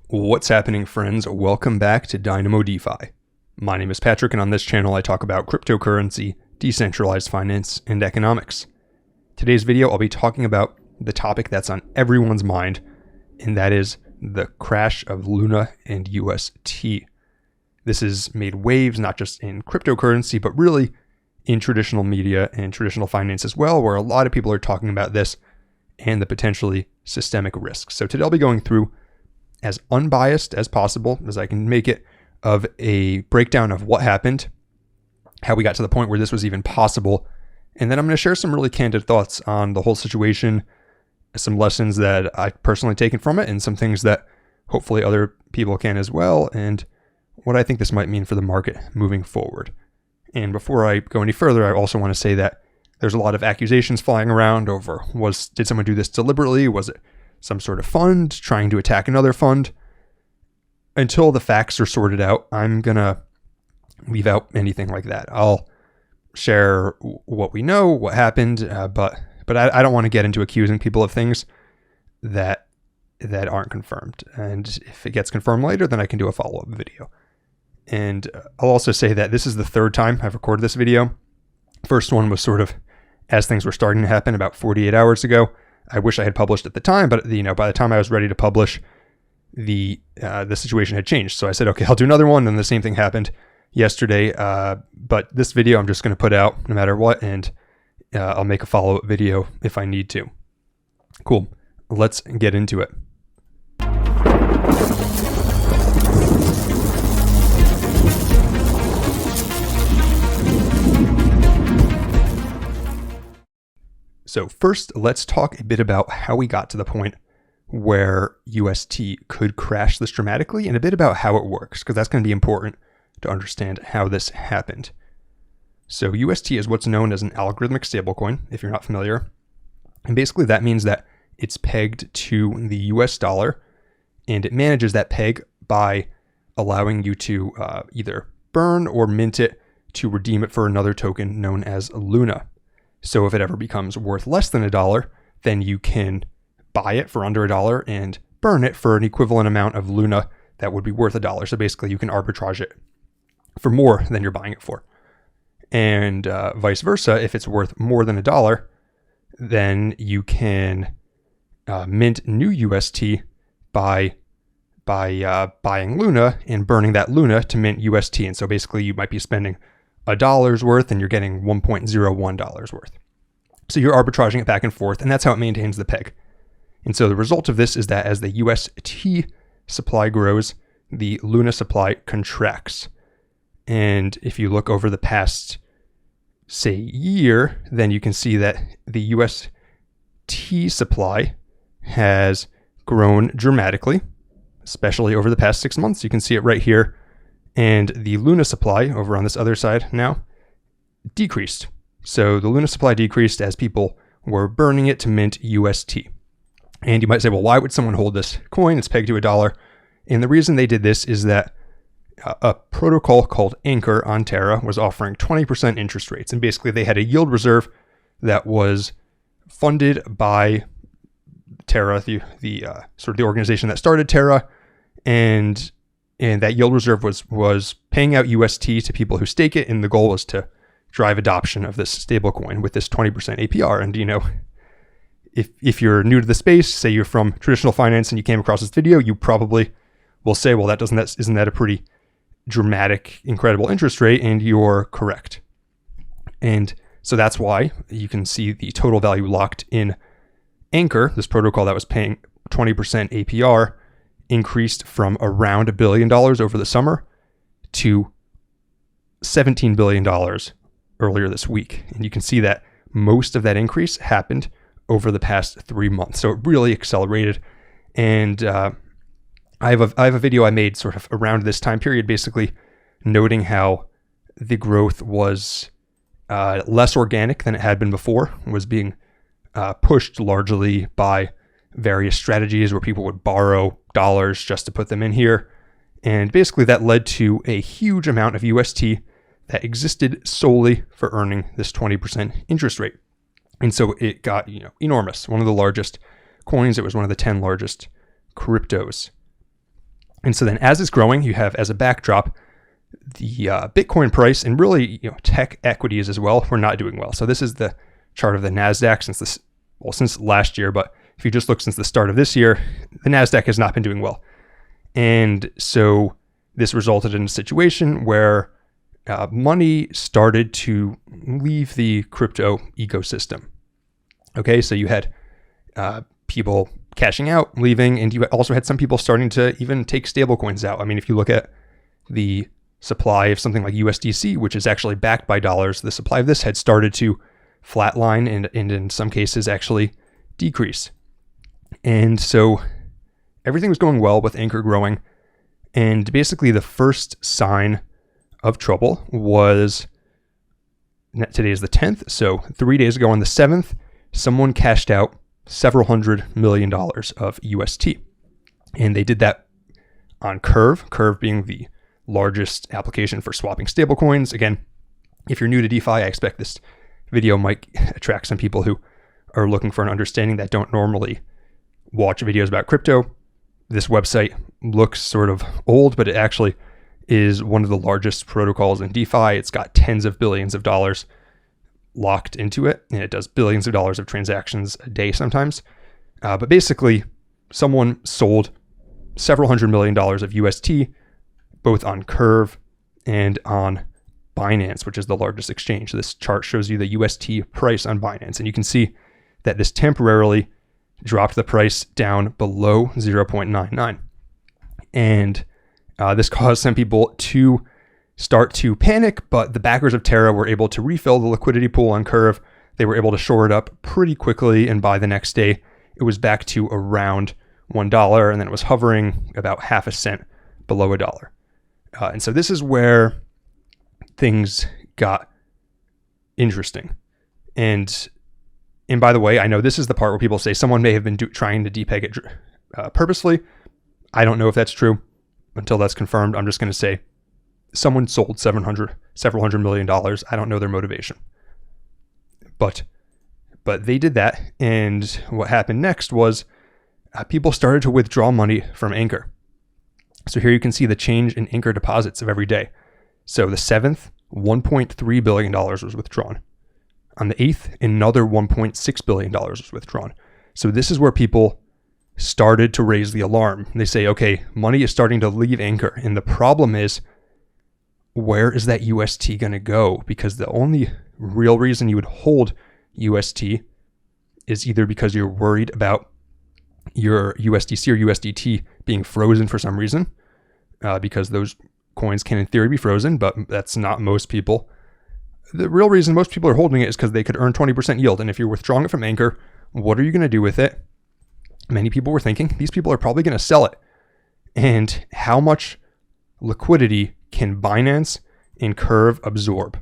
What's happening, friends? Welcome back to Dynamo DeFi. My name is Patrick, and on this channel I talk about cryptocurrency, decentralized finance, and economics. Today's video I'll be talking about the topic that's on everyone's mind, and that is the crash of LUNA and UST. This has made waves not just in cryptocurrency, but really in traditional media and traditional finance as well, where a lot of people are talking about this and the potentially systemic risks. So today I'll be going through as unbiased as possible as I can make it of a breakdown of what happened, how we got to the point where this was even possible, and then I'm going to share some really candid thoughts on the whole situation, some lessons that I've personally taken from it, and some things that hopefully other people can as well, and what I think this might mean for the market moving forward. And before I go any further, I also want to say that there's a lot of accusations flying around over, did someone do this deliberately? Was it some sort of fund trying to attack another fund? Until the facts are sorted out, I'm going to leave out anything like that. I'll share what we know, what happened, but I don't want to get into accusing people of things that aren't confirmed. And if it gets confirmed later, then I can do a follow-up video. And I'll also say that this is the third time I've recorded this video. First one was sort of as things were starting to happen about 48 hours ago. I wish I had published at the time, but by the time I was ready to publish, the situation had changed. So I said, okay, I'll do another one, and the same thing happened yesterday. But this video I'm just going to put out no matter what, and I'll make a follow-up video if I need to. Cool. Let's get into it. So first, let's talk a bit about how we got to the point where UST could crash this dramatically, and a bit about how it works, because that's going to be important to understand how this happened. So UST is what's known as an algorithmic stablecoin, if you're not familiar. And basically that means that it's pegged to the US dollar, and it manages that peg by allowing you to either burn or mint it to redeem it for another token known as LUNA. So if it ever becomes worth less than $1, then you can buy it for under $1 and burn it for an equivalent amount of LUNA that would be worth $1. So basically you can arbitrage it for more than you're buying it for. And vice versa, if it's worth more than $1, then you can mint new UST by buying LUNA and burning that LUNA to mint UST. And so basically you might be spending $1's worth and you're getting $1.01 worth. So you're arbitraging it back and forth, and that's how it maintains the peg. And so the result of this is that as the UST supply grows, the LUNA supply contracts. And if you look over the past, say, year, then you can see that the UST supply has grown dramatically, especially over the past 6 months. You can see it right here. And the LUNA supply over on this other side now decreased. So the LUNA supply decreased as people were burning it to mint UST. And you might say, well, why would someone hold this coin? It's pegged to $1. And the reason they did this is that a protocol called Anchor on Terra was offering 20% interest rates. And basically they had a yield reserve that was funded by Terra, the sort of the organization that started Terra. And that yield reserve was paying out UST to people who stake it, and the goal was to drive adoption of this stablecoin with this 20% APR. And if you're new to the space, say you're from traditional finance and you came across this video, you probably will say, well, isn't that a pretty dramatic, incredible interest rate? And you're correct. And so that's why you can see the total value locked in Anchor, this protocol that was paying 20% APR, increased from around $1 billion over the summer to $17 billion earlier this week. And you can see that most of that increase happened over the past 3 months. So it really accelerated. And I have a video I made sort of around this time period, basically noting how the growth was less organic than it had been before, was being pushed largely by various strategies where people would borrow dollars just to put them in here. And basically that led to a huge amount of UST that existed solely for earning this 20% interest rate. And so it got, enormous. One of the largest coins. It was one of the 10 largest cryptos. And so then as it's growing, you have as a backdrop, the Bitcoin price and really tech equities as well were not doing well. So this is the chart of the NASDAQ since last year, but if you just look since the start of this year, the NASDAQ has not been doing well. And so this resulted in a situation where money started to leave the crypto ecosystem. Okay, so you had people cashing out, leaving, and you also had some people starting to even take stablecoins out. I mean, if you look at the supply of something like USDC, which is actually backed by dollars, the supply of this had started to flatline and in some cases actually decrease. And so everything was going well with Anchor growing. And basically the first sign of trouble was, today is the 10th. So 3 days ago on the 7th, someone cashed out several $100 million of UST. And they did that on Curve being the largest application for swapping stablecoins. Again, if you're new to DeFi, I expect this video might attract some people who are looking for an understanding that don't normally watch videos about crypto. This website looks sort of old, but it actually is one of the largest protocols in DeFi. It's got tens of billions of dollars locked into it, and it does billions of dollars of transactions a day sometimes. But basically, someone sold several $100 million of UST, both on Curve and on Binance, which is the largest exchange. This chart shows you the UST price on Binance, and you can see that this temporarily dropped the price down below 0.99. And this caused some people to start to panic, but the backers of Terra were able to refill the liquidity pool on Curve. They were able to shore it up pretty quickly, and by the next day, it was back to around $1, and then it was hovering about half a cent below $1. And so this is where things got interesting. And by the way, I know this is the part where people say someone may have been trying to depeg it purposely. I don't know if that's true. Until that's confirmed, I'm just going to say someone sold several $100 million. I don't know their motivation. But they did that. And what happened next was people started to withdraw money from Anchor. So here you can see the change in Anchor deposits of every day. So the 7th, $1.3 billion was withdrawn. On the 8th, another $1.6 billion was withdrawn. So this is where people started to raise the alarm. They say, okay, money is starting to leave Anchor. And the problem is, where is that UST going to go? Because the only real reason you would hold UST is either because you're worried about your USDC or USDT being frozen for some reason, because those coins can in theory be frozen, but that's not most people. The real reason most people are holding it is because they could earn 20% yield. And if you're withdrawing it from Anchor, what are you going to do with it? Many people were thinking these people are probably going to sell it. And how much liquidity can Binance and Curve absorb?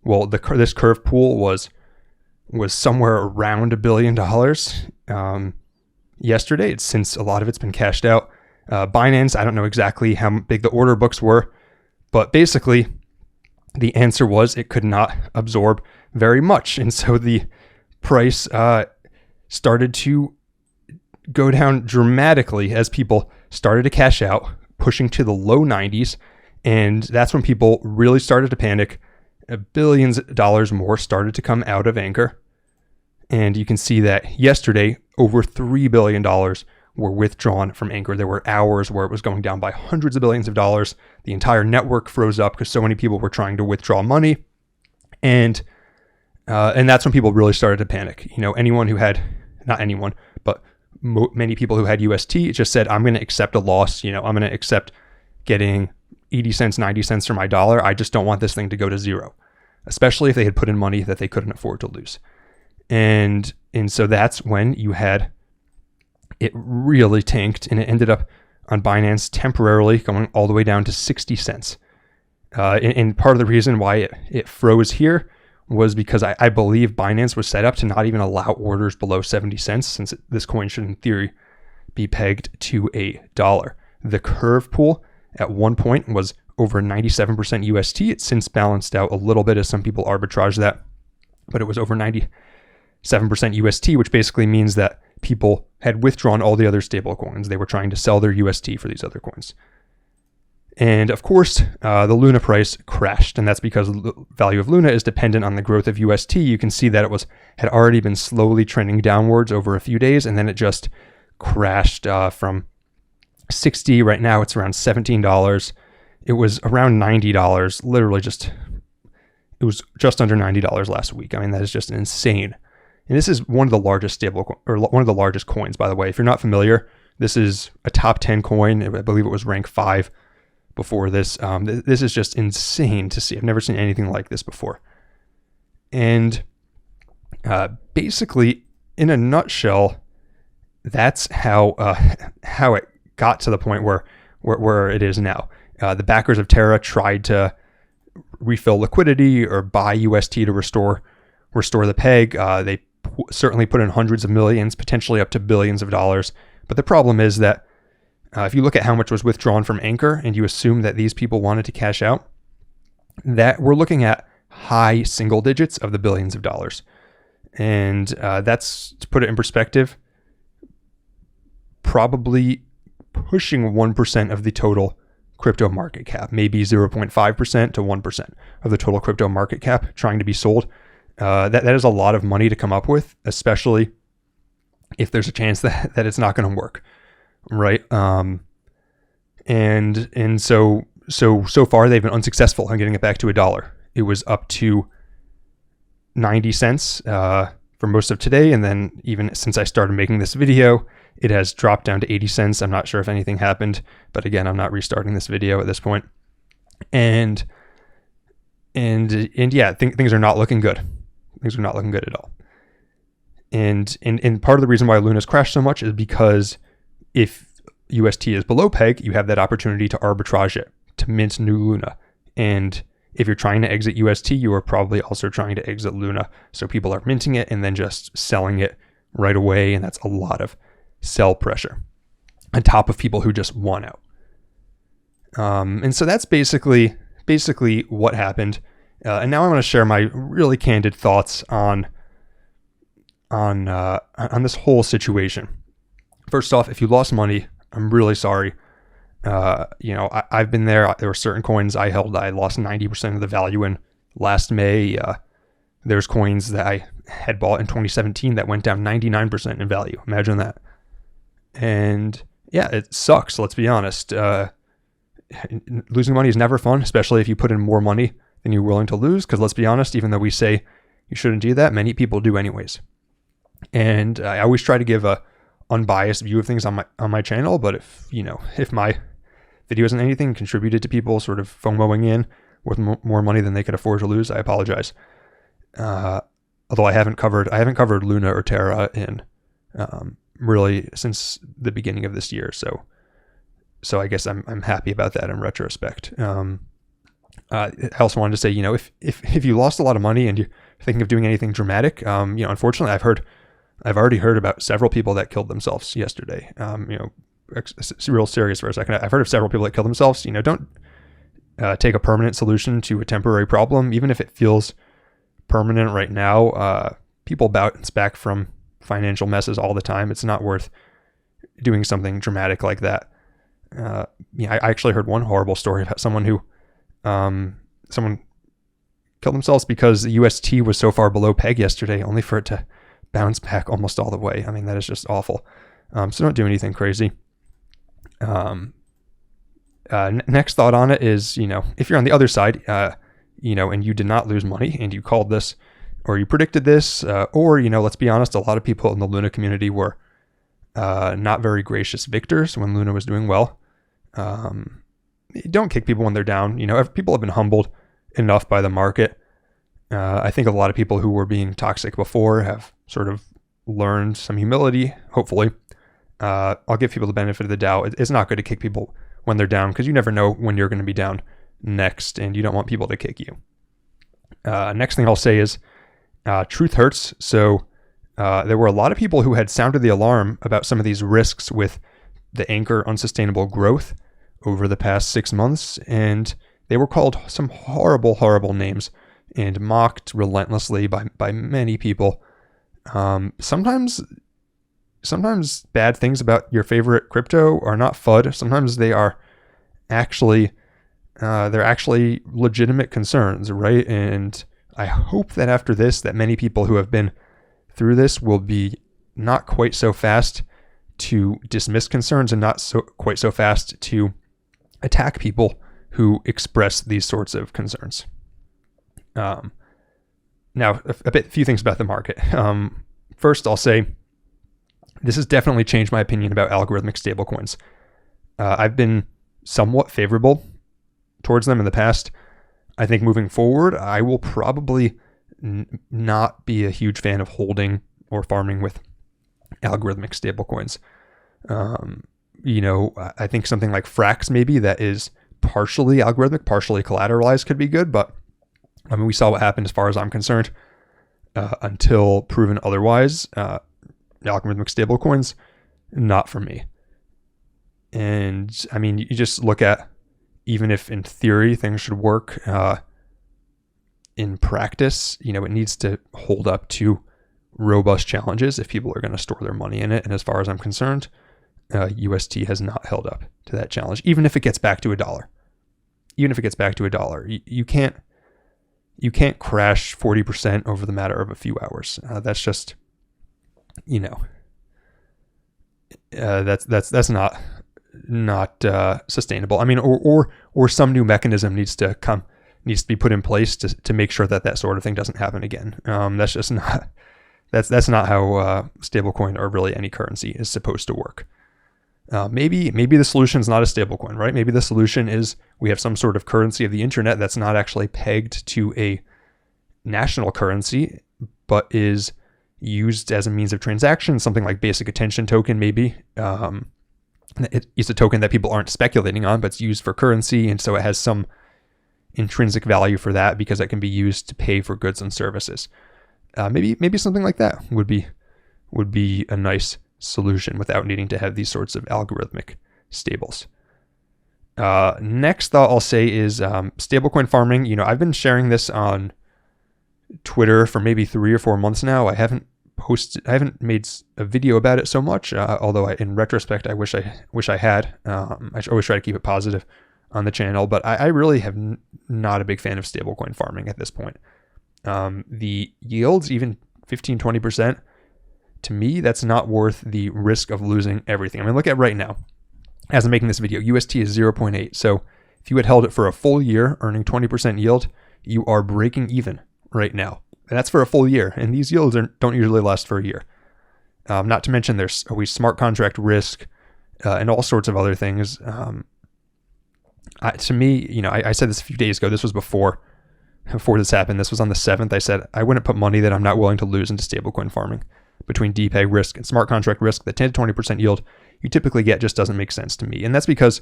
Well, this Curve pool was somewhere around $1 billion yesterday. Since a lot of it's been cashed out. Binance, I don't know exactly how big the order books were, but basically the answer was it could not absorb very much. And so the price started to go down dramatically as people started to cash out, pushing to the low 90s. And that's when people really started to panic. Billions of dollars more started to come out of Anchor. And you can see that yesterday, over $3 billion were withdrawn from Anchor. There were hours where it was going down by hundreds of billions of dollars. The entire network froze up because so many people were trying to withdraw money. And that's when people really started to panic. Anyone who had, not anyone, but many people who had UST just said, I'm going to accept a loss. I'm going to accept getting 80 cents, 90 cents for my dollar. I just don't want this thing to go to zero, especially if they had put in money that they couldn't afford to lose. And so that's when you had it really tanked, and it ended up on Binance temporarily going all the way down to 60 cents. And part of the reason why it froze here was because I believe Binance was set up to not even allow orders below 70 cents, since this coin should in theory be pegged to $1. The Curve pool at one point was over 97% UST. It's since balanced out a little bit as some people arbitrage that, but it was over 97% UST, which basically means that people had withdrawn all the other stable coins. They were trying to sell their UST for these other coins. And of course, the Luna price crashed, and that's because the value of Luna is dependent on the growth of UST. You can see that it had already been slowly trending downwards over a few days, and then it just crashed from 60. Right now, it's around $17. It was around $90. Literally, it was just under $90 last week. I mean, that is just insane. And this is one of the largest one of the largest coins, by the way. If you're not familiar, this is a top 10 coin. I believe it was rank 5 before this. This is just insane to see. I've never seen anything like this before. And basically, in a nutshell, that's how it got to the point where it is now. The backers of Terra tried to refill liquidity or buy UST to restore the peg. They certainly put in hundreds of millions, potentially up to billions of dollars. But the problem is that if you look at how much was withdrawn from Anchor and you assume that these people wanted to cash out, that we're looking at high single digits of the billions of dollars. And that's, to put it in perspective, probably pushing 1% of the total crypto market cap, maybe 0.5% to 1% of the total crypto market cap trying to be sold. That is a lot of money to come up with, especially if there's a chance that it's not going to work, right? And so far they've been unsuccessful in getting it back to $1. It was up to 90 cents for most of today, and then even since I started making this video, it has dropped down to 80 cents. I'm not sure if anything happened, but again, I'm not restarting this video at this point. And yeah, things are not looking good. Things are not looking good at all. And part of the reason why Luna's crashed so much is because if UST is below peg, you have that opportunity to arbitrage it, to mint new Luna. And if you're trying to exit UST, you are probably also trying to exit Luna. So people are minting it and then just selling it right away. And that's a lot of sell pressure on top of people who just want out. And so that's basically what happened. And now I want to share my really candid thoughts on this whole situation. First off, if you lost money, I'm really sorry. I've been there. There were certain coins I held. I lost 90% of the value in last May. There's coins that I had bought in 2017 that went down 99% in value. Imagine that. And yeah, it sucks. Let's be honest. Losing money is never fun, especially if you put in more money than you're willing to lose. Because let's be honest, even though we say you shouldn't do that, many people do anyways. And I always try to give a unbiased view of things on my channel. But if my video isn't anything contributed to people sort of FOMOing in with more money than they could afford to lose, I apologize. Although I haven't covered Luna or Terra in really since the beginning of this year. So I guess I'm happy about that in retrospect. I also wanted to say, if you lost a lot of money and you're thinking of doing anything dramatic, unfortunately I've already heard about several people that killed themselves yesterday. Real serious for a second. I've heard of several people that killed themselves. Don't take a permanent solution to a temporary problem, even if it feels permanent right now. People bounce back from financial messes all the time. It's not worth doing something dramatic like that. I actually heard one horrible story about someone who someone killed themselves because the UST was so far below peg yesterday, only for it to bounce back almost all the way. I mean, that is just awful. So don't do anything crazy. Next thought on it is, if you're on the other side, and you did not lose money and you called this or you predicted this, or, let's be honest, a lot of people in the Luna community were not very gracious victors when Luna was doing well. Don't kick people when they're down. People have been humbled enough by the market. I think a lot of people who were being toxic before have sort of learned some humility, hopefully. I'll give people the benefit of the doubt. It's not good to kick people when they're down because you never know when you're going to be down next, and you don't want people to kick you. Next thing I'll say is truth hurts. So there were a lot of people who had sounded the alarm about some of these risks with the Anchor unsustainable growth over the past 6 months, and they were called some horrible, horrible names and mocked relentlessly by many people. Sometimes bad things about your favorite crypto are not FUD. Sometimes they are actually they're actually legitimate concerns, right? And I hope that after this, that many people who have been through this will be not quite so fast to dismiss concerns and not quite so fast to attack people who express these sorts of concerns. Now, a few things about the market. First, I'll say this has definitely changed my opinion about algorithmic stablecoins. I've been somewhat favorable towards them in the past. I think moving forward, I will probably not be a huge fan of holding or farming with algorithmic stablecoins. I think something like Frax maybe that is partially algorithmic, partially collateralized could be good, but I mean, we saw what happened as far as I'm concerned. Until proven otherwise, algorithmic stablecoins, not for me. And I mean, you just look at, even if in theory things should work, in practice, it needs to hold up to robust challenges if people are going to store their money in it. And as far as I'm concerned, UST has not held up to that challenge, even if it gets back to $1. Even if it gets back to $1, you can't crash 40% over the matter of a few hours. That's just, that's not sustainable. I mean, or some new mechanism needs to be put in place to make sure that sort of thing doesn't happen again. That's just not, that's not how stablecoin or really any currency is supposed to work. Maybe the solution is not a stablecoin, right? Maybe the solution is we have some sort of currency of the internet that's not actually pegged to a national currency, but is used as a means of transaction, something like basic attention token maybe. It's a token that people aren't speculating on, but it's used for currency, and so it has some intrinsic value for that because it can be used to pay for goods and services. Maybe something like that would be a nice solution without needing to have these sorts of algorithmic stables. Next thought I'll say is stablecoin farming. I've been sharing this on Twitter for maybe 3 or 4 months now. I haven't made a video about it so much, although in retrospect I wish I had. I always try to keep it positive on the channel, but I really have not a big fan of stablecoin farming at this point. The yields, even 15-20%, to me, that's not worth the risk of losing everything. I mean, look at right now. As I'm making this video, UST is 0.8. So if you had held it for a full year, earning 20% yield, you are breaking even right now. And that's for a full year. And these yields don't usually last for a year. Not to mention there's always smart contract risk and all sorts of other things. To me, I said this a few days ago. This was before this happened. This was on the 7th. I said I wouldn't put money that I'm not willing to lose into stablecoin farming. Between DPEG risk and smart contract risk, the 10 to 20% yield you typically get just doesn't make sense to me. And that's because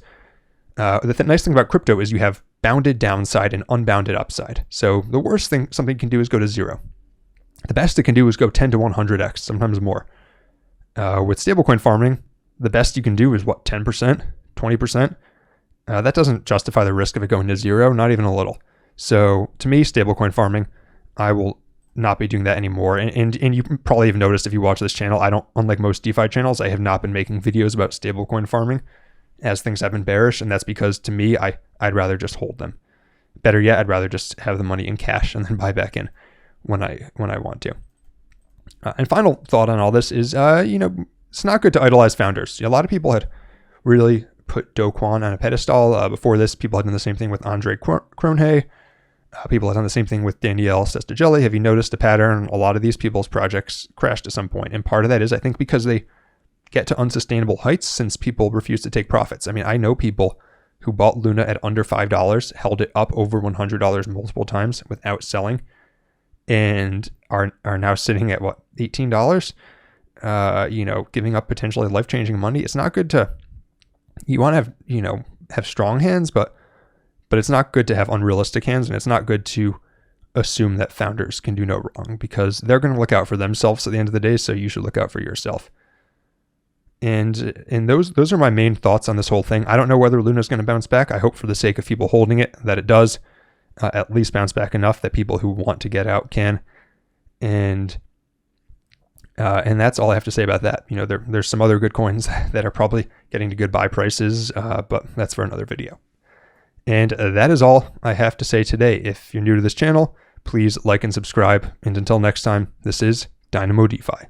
the nice thing about crypto is you have bounded downside and unbounded upside. So the worst thing something can do is go to 0. The best it can do is go 10 to 100x, sometimes more. With stablecoin farming, the best you can do is 10%, 20%. That doesn't justify the risk of it going to 0, not even a little. So to me, stablecoin farming, I will not be doing that anymore. And you probably have noticed if you watch this channel, unlike most DeFi channels, I have not been making videos about stablecoin farming as things have been bearish. And that's because to me, I'd rather just hold them. Better yet, I'd rather just have the money in cash and then buy back in when I want to. And final thought on all this is, it's not good to idolize founders. A lot of people had really put Do Kwon on a pedestal. Before this, people had done the same thing with Andre Cronje. People have done the same thing with Danielle Sestagelli. Have you noticed a pattern? A lot of these people's projects crashed at some point. And part of that is, I think, because they get to unsustainable heights since people refuse to take profits. I mean, I know people who bought Luna at under $5, held it up over $100 multiple times without selling, and are now sitting at $18? Giving up potentially life-changing money. It's not good to, you want to have strong hands, but it's not good to have unrealistic hands, and it's not good to assume that founders can do no wrong, because they're going to look out for themselves at the end of the day, so you should look out for yourself. And those are my main thoughts on this whole thing. I don't know whether Luna is going to bounce back. I hope for the sake of people holding it that it does at least bounce back enough that people who want to get out can. And that's all I have to say about that. There's some other good coins that are probably getting to good buy prices, but that's for another video. And that is all I have to say today. If you're new to this channel, please like and subscribe. And until next time, this is Dynamo DeFi.